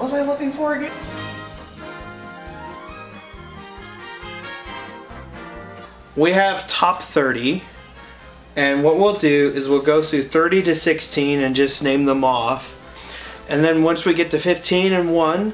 was I looking for again? We have top 30, and what we'll do is we'll go through 30 to 16 and just name them off. And then once we get to 15 and 1,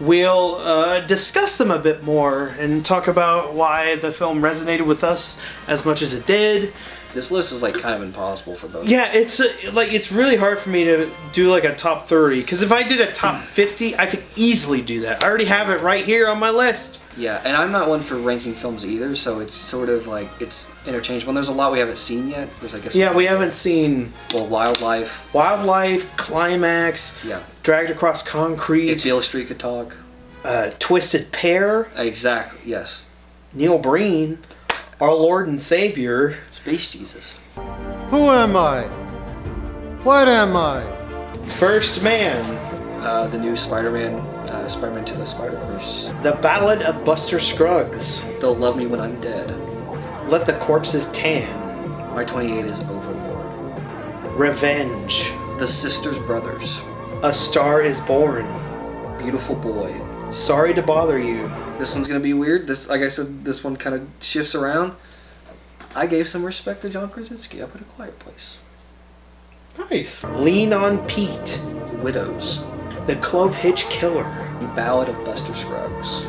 we'll discuss them a bit more and talk about why the film resonated with us as much as it did. This list is like kind of impossible for both. Yeah, it's like it's really hard for me to do like a top 30 because if I did a top 50, I could easily do that. I already have it right here on my list. Yeah, and I'm not one for ranking films either, so it's sort of like it's interchangeable. And there's a lot we haven't seen yet. There's, I guess, yeah, we haven't seen. Well, Wildlife, Climax. Yeah. Dragged Across Concrete. If Beale Street Could Talk. Twisted Pair. Exactly. Yes. Neil Breen. Our Lord and Savior. Space Jesus. Who am I? What am I? First Man. The new Spider-Man, Spider-Man to the Spider-Verse. The Ballad of Buster Scruggs. They'll Love Me When I'm Dead. Let the Corpses Tan. My 28 is Overlord. Revenge. The Sisters Brothers. A Star Is Born. Beautiful Boy. Sorry to Bother You. This one's gonna be weird. This, like I said, this one kind of shifts around. I gave some respect to John Krasinski. I put A Quiet Place. Nice. Lean on Pete. Widows. The Clove Hitch Killer. The Ballad of Buster Scruggs.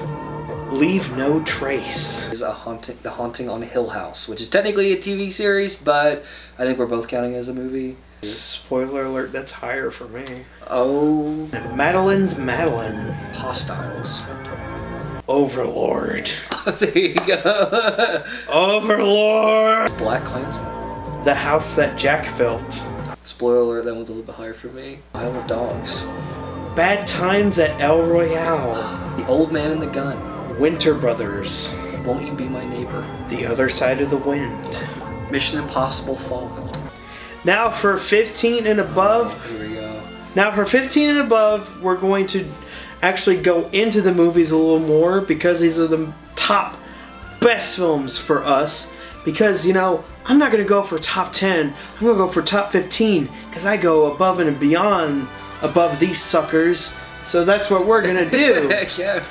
Leave No Trace. Is The Haunting on Hill House, which is technically a TV series, but I think we're both counting it as a movie. Spoiler alert, that's higher for me. Oh. Madeline's Madeline. Hostiles. Overlord. There you go. Overlord. Black Klansman. The House That Jack Built. Spoiler alert, that one's a little bit higher for me. Isle of Dogs. Bad Times at El Royale. The Old Man and the Gun. Winter Brothers. Won't You Be My Neighbor. The Other Side of the Wind. Mission Impossible Fallout. Now for 15 and above. Here we go. Now for 15 and above, we're going to actually go into the movies a little more because these are the top best films for us. Because, you know, I'm not going to go for top 10. I'm going to go for top 15 because I go above and beyond above these suckers. So that's what we're going to do. Heck yeah.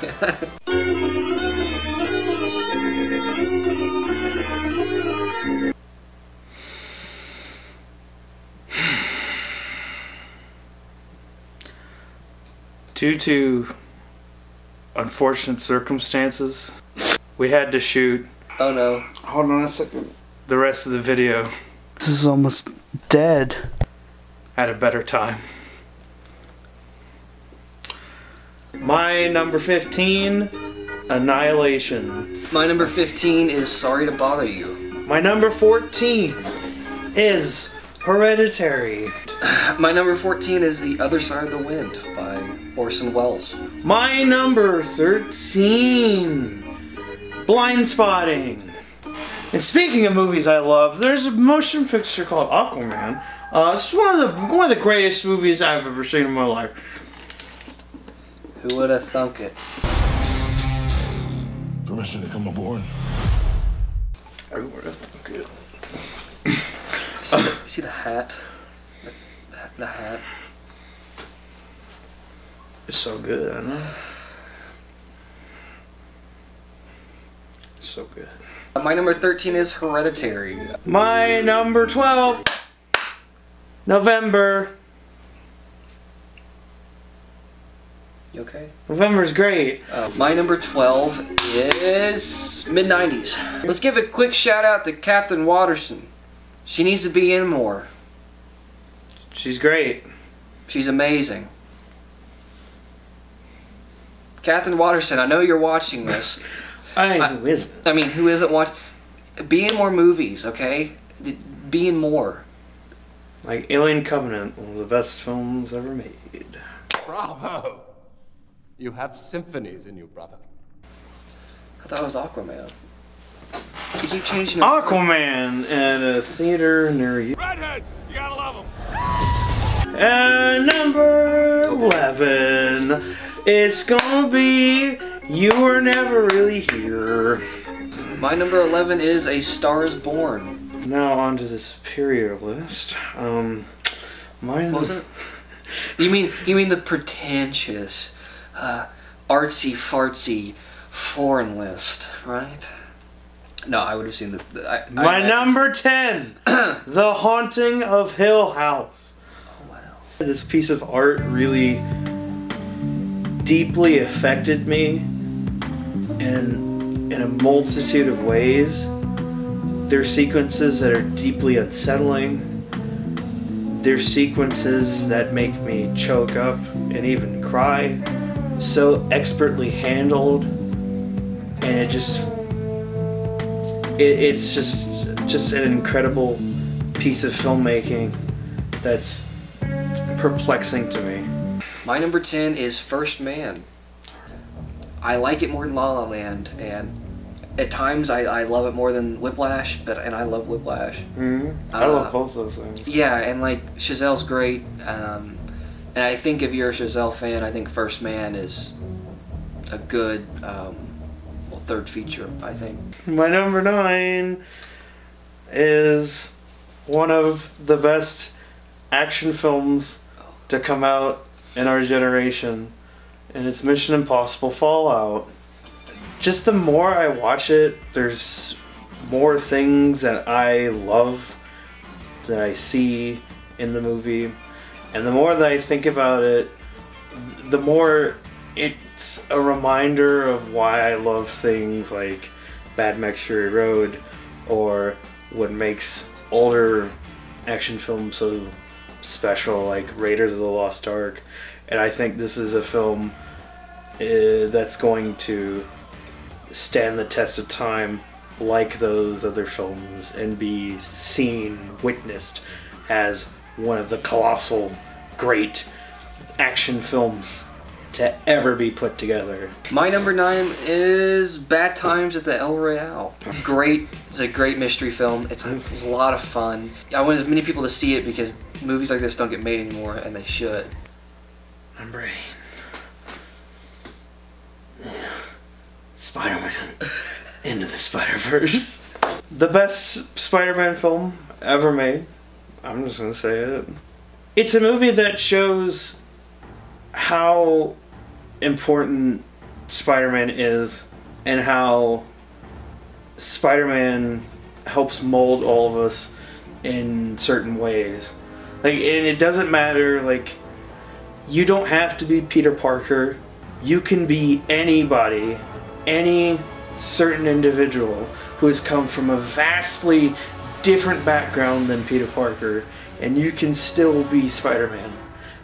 Due to unfortunate circumstances, we had to shoot. Oh no. Hold on a second. The rest of the video. This is almost dead. At a better time. My number 15, Annihilation. My number 15 is Sorry to Bother You. My number 14 is Hereditary. My number 14 is The Other Side of the Wind by Orson Welles. My number 13, Blindspotting. And speaking of movies I love, there's a motion picture called Aquaman. It's one of the greatest movies I've ever seen in my life. Who would have thunk it? Permission to come aboard. Who would have thunk it? See the hat? The hat. It's so good, I know. It's so good. My number 13 is Hereditary. My number 12, November. You okay? November's great. My number 12 is mid-90s. Let's give a quick shout out to Katherine Waterston. She needs to be in more. She's great. She's amazing. Katherine Waterston, I know you're watching this. Who isn't? I mean, who isn't watching? Be in more movies, okay? Be in more. Like Alien Covenant, one of the best films ever made. Bravo! You have symphonies in you, brother. I thought it was Aquaman. You keep changing it. Aquaman at a theater near you. Redheads! You gotta love them! And number 11 is gonna be You Were Never Really Here. My number 11 is A Star Is Born. Now on to the superior list. What was it? You mean the pretentious, artsy fartsy foreign list, right? No, I would have seen My number 10, The Haunting of Hill House. Oh wow! This piece of art really deeply affected me in a multitude of ways. There's sequences that are deeply unsettling. There's sequences that make me choke up and even cry. So expertly handled, and it's just an incredible piece of filmmaking that's perplexing to me. My number 10 is First Man. I like it more than La La Land, and at times I love it more than Whiplash, and I love Whiplash. I love both those things. Yeah, and like Chazelle's great, and I think if you're a Chazelle fan, I think First Man is a good third feature, I think. My number 9 is one of the best action films to come out in our generation, and it's Mission Impossible Fallout. Just the more I watch it, there's more things that I love that I see in the movie, and the more that I think about it, the more it's a reminder of why I love things like Mad Max Fury Road, or what makes older action films so special, like Raiders of the Lost Ark. And I think this is a film that's going to stand the test of time like those other films and be seen, witnessed as one of the colossal, great action films to ever be put together. My number 9 is Bad Times at the El Royale. Great. It's a great mystery film. It's a lot of fun. I want as many people to see it because movies like this don't get made anymore, and they should. Number 8. Spider-Man Into the Spider-Verse. The best Spider-Man film ever made. I'm just gonna say it. It's a movie that shows how important Spider-Man is and how Spider-Man helps mold all of us in certain ways. Like, and it doesn't matter, like, you don't have to be Peter Parker. You can be anybody, any certain individual who has come from a vastly different background than Peter Parker, and you can still be Spider-Man.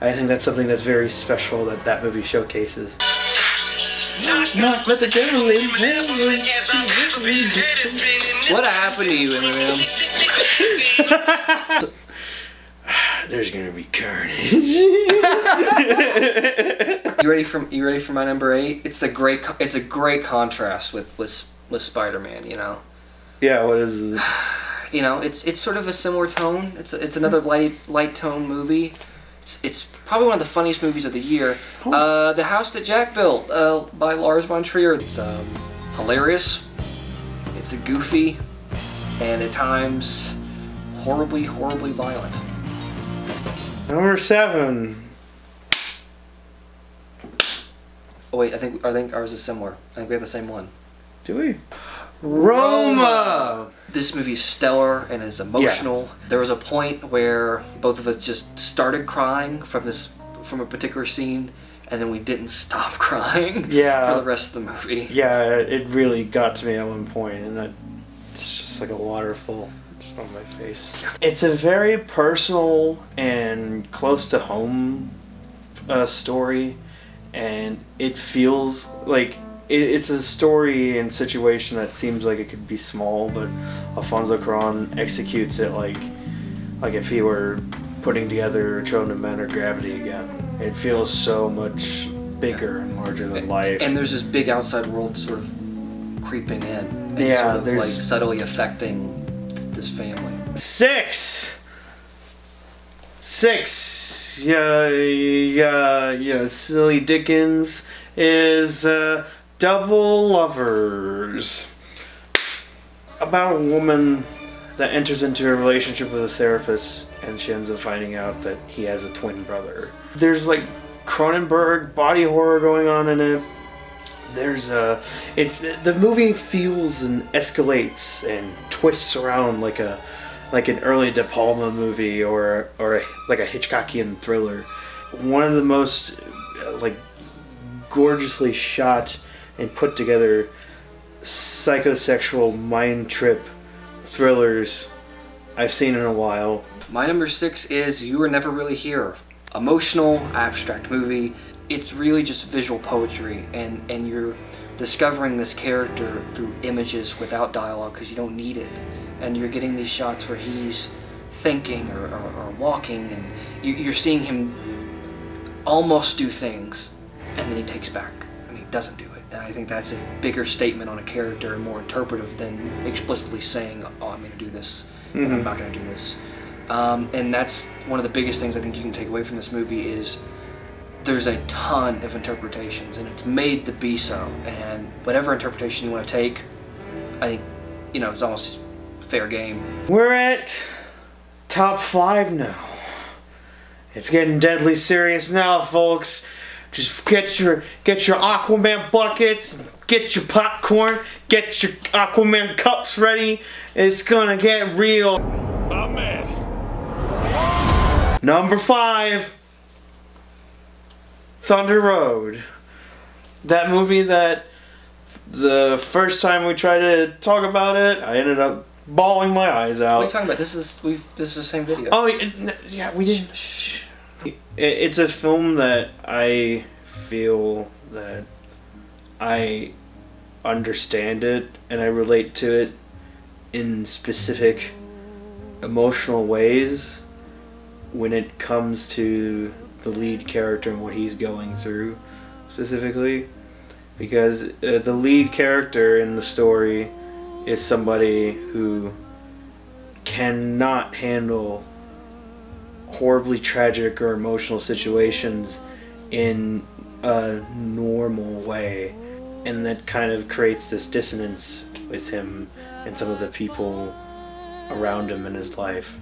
I think that's something that's very special that that movie showcases. Not let the devil in. What happened to you, Eminem? There's gonna be carnage. You ready for my number 8? It's a great contrast with Spider-Man, you know. Yeah, what is it? You know, it's sort of a similar tone. It's another light tone movie. It's probably one of the funniest movies of the year. The House That Jack Built by Lars von Trier. It's hilarious. It's goofy, and at times horribly violent. Number 7. Oh wait, I think ours is similar. I think we have the same one. Do we? Roma! This movie's stellar and is emotional. Yeah. There was a point where both of us just started crying from a particular scene, and then we didn't stop crying for the rest of the movie. Yeah, it really got to me at one point, and it's just like a waterfall just on my face. It's a very personal and close to home story, and it feels like it's a story and situation that seems like it could be small, but Alfonso Cuarón executes it like if he were putting together Children of Men or Gravity again. It feels so much bigger and larger than life. And there's this big outside world sort of creeping in. And yeah, sort of like subtly affecting this family. 6. Yeah, Silly Dickens is Double Lovers. About a woman that enters into a relationship with a therapist, and she ends up finding out that he has a twin brother. There's like Cronenberg body horror going on in it. There's the movie feels and escalates and twists around like an early De Palma movie or like a Hitchcockian thriller. One of the most like gorgeously shot and put together psychosexual mind trip thrillers I've seen in a while. My number 6 is You Were Never Really Here. Emotional, abstract movie. It's really just visual poetry, and you're discovering this character through images without dialogue because you don't need it. And you're getting these shots where he's thinking or walking, and you're seeing him almost do things, and then he takes back, and he doesn't do it. And I think that's a bigger statement on a character and more interpretive than explicitly saying, oh, I'm going to do this, and I'm not going to do this. And that's one of the biggest things I think you can take away from this movie is there's a ton of interpretations, and it's made to be so. And whatever interpretation you want to take, I think, you know, it's almost fair game. We're at top 5 now. It's getting deadly serious now, folks. Just get your Aquaman buckets, get your popcorn, get your Aquaman cups ready. It's gonna get real. My man. Number 5, Thunder Road. That movie that the first time we tried to talk about it, I ended up bawling my eyes out. What are you talking about? This is the same video. Oh, yeah, we didn't. Shh. It's a film that I feel that I understand it and I relate to it in specific emotional ways when it comes to the lead character and what he's going through specifically, because the lead character in the story is somebody who cannot handle horribly tragic or emotional situations in a normal way, and that kind of creates this dissonance with him and some of the people around him in his life.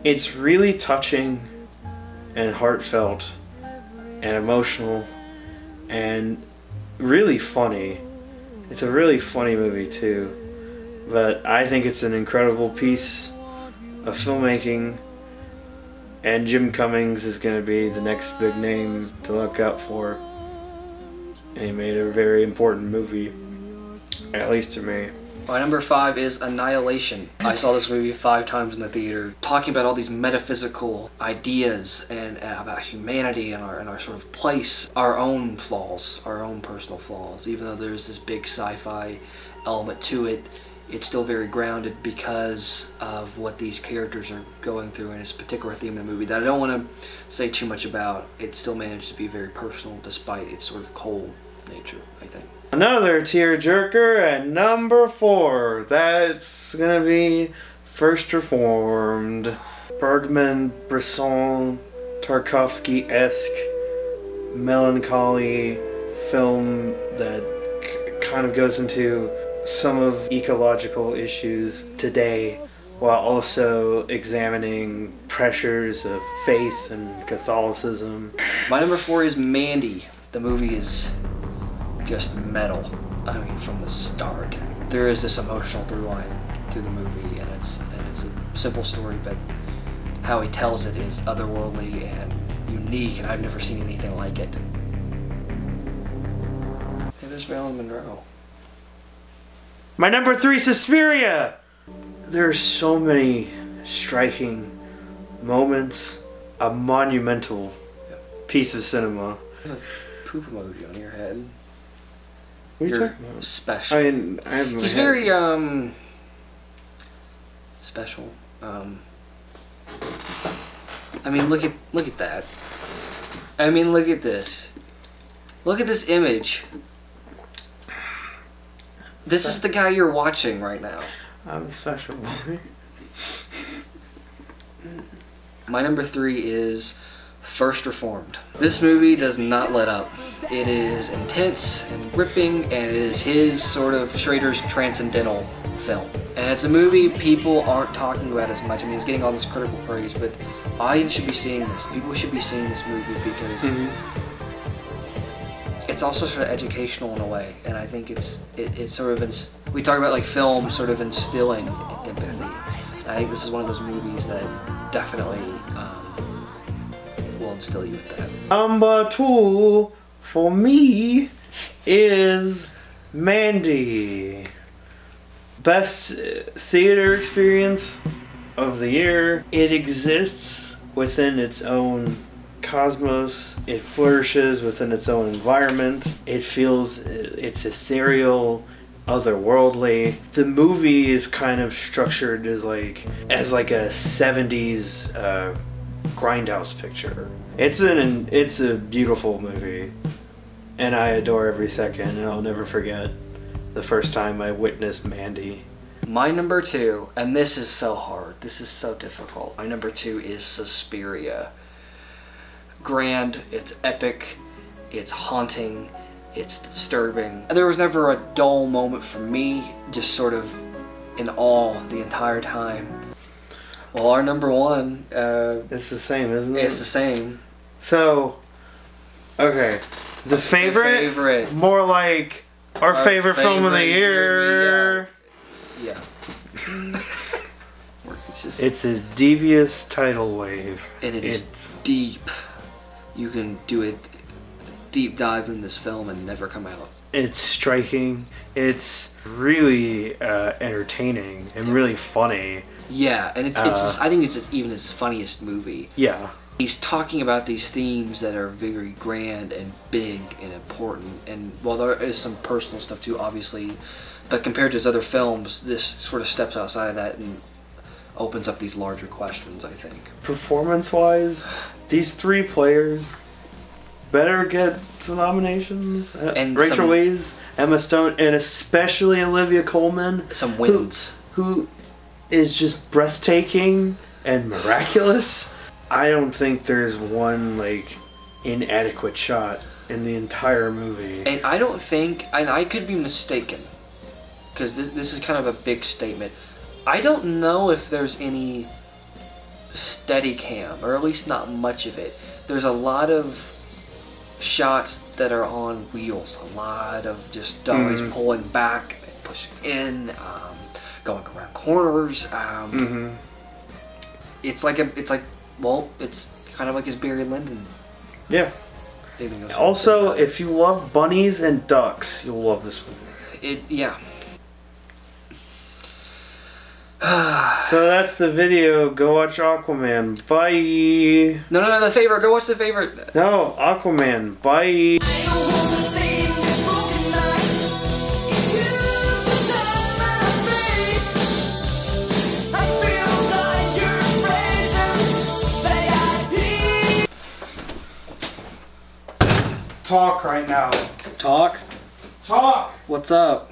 It's really touching and heartfelt and emotional and really funny. It's a really funny movie too, but I think it's an incredible piece of filmmaking, and Jim Cummings is going to be the next big name to look out for, and he made a very important movie, at least to me. My number 5 is Annihilation. I saw this movie 5 times in the theater, talking about all these metaphysical ideas and about humanity and our sort of place, our own flaws, our own personal flaws. Even though there's this big sci-fi element to it, it's still very grounded because of what these characters are going through and its particular theme in the movie that I don't want to say too much about. It still managed to be very personal despite its sort of cold nature, I think. Another tearjerker at number 4. That's gonna be First Reformed. Bergman, Bresson, Tarkovsky-esque melancholy film that kind of goes into some of ecological issues today while also examining pressures of faith and Catholicism. My number 4 is Mandy. The movie is just metal. I mean, from the start. There is this emotional through line through the movie, and it's a simple story, but how he tells it is otherworldly and unique, and I've never seen anything like it. Hey, there's Marilyn Monroe. My number 3, Suspiria! There are so many striking moments. A monumental piece of cinema. You have a poop emoji on your head. What are you You're talking about? special. I mean, I have my He's head. very, special. I mean, look at that. I mean, look at this. Look at this image. This is the guy you're watching right now. I'm a special boy. My number 3 is First Reformed. This movie does not let up. It is intense and gripping, and it is his sort of Schrader's transcendental film. And it's a movie people aren't talking about as much. I mean, it's getting all this critical praise, but audience should be seeing this. People should be seeing this movie because it's also sort of educational in a way, and I think it's sort of we talk about like film sort of instilling empathy. I think this is one of those movies that definitely will instill you with that. Number 2 for me is Mandy. Best theater experience of the year. It exists within its own cosmos. It flourishes within its own environment. It feels it's ethereal, otherworldly. The movie is kind of structured as like a 70s grindhouse picture. It's a beautiful movie, and I adore every second, and I'll never forget the first time I witnessed Mandy. My number 2, and this is so hard, this is so difficult. My number 2 is Suspiria. Grand, it's epic, it's haunting, it's disturbing. There was never a dull moment for me, just sort of in awe the entire time. Well, our number 1... it's the same, isn't it? It's the same. So, okay. The favorite? More like our favorite film of the year. Yeah. It's a devious tidal wave. And it's deep. You can do a deep dive in this film and never come out. It's striking. It's really entertaining and really funny. Yeah, and I think it's even his funniest movie. Yeah. He's talking about these themes that are very grand and big and important, and while there is some personal stuff too, obviously, but compared to his other films, this sort of steps outside of that and opens up these larger questions, I think. Performance-wise, these 3 players better get some nominations. And Rachel Weisz, Emma Stone, and especially Olivia Colman. Some wins. Who is just breathtaking and miraculous. I don't think there's one like inadequate shot in the entire movie. And I don't think, and I could be mistaken, because this is kind of a big statement. I don't know if there's any steady cam, or at least not much of it. There's a lot of shots that are on wheels, a lot of just always pulling back and pushing in, going around corners. It's kind of like his Barry Lyndon. Yeah. Also, if you love bunnies and ducks, you'll love this movie. Yeah. So that's the video. Go watch Aquaman. Bye. No, the favorite. Go watch the favorite. No, Aquaman. Bye. Talk right now. Talk? Talk! What's up?